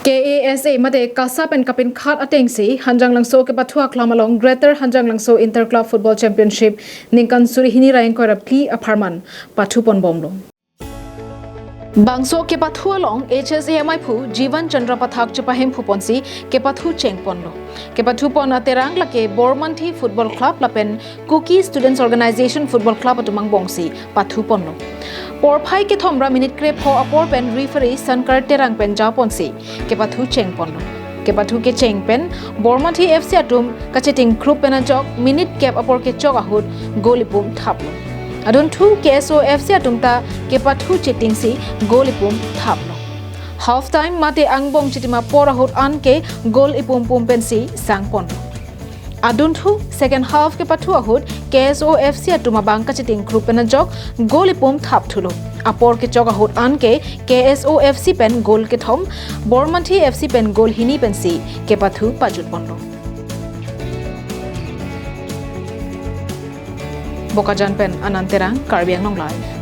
KASA mate kasap and kapin khat atengsi Hanjanglangso ke pathu aklamalong Greater Hanjanglangso Interclub Football Championship ningkan suri hini raing korap pli aparman pathu pon bomlo Bangso ke pathu along HSAMI phu Jivan Chandra Pathak chapahim phu ponsi ke pathu cheng ponlo ke pathu pon aterang lake Bormanthi Football Club lapen Cookie Students Organization Football Club atumang bongsi pathu ponlo Por phai ke thomra minute kre pho apor pen referee Sankar terang pen ja ponsi ke pathu cheng ponlo ke pathu ke cheng pen Bormanthi FC atum kacheting group pen jok minute cap apor ke chok ahut golipum thaplo adon thu KSO FC atumta ke pathu cheting si golipum thaplo half time mate angbong chitima por ahut an ke gol ipum pum pen si sang ponlo adun thu second half ke pathu ahut KSO FC atuma bangka chiting group pen jok gol ipum thap thulo apor ke chok ahut an ke KSO FC pen gol ke thom Bormanthi FC pen gol hini pen si ke pathu pajut ponlo Bokajan pen ananterang Karbi Anglong Live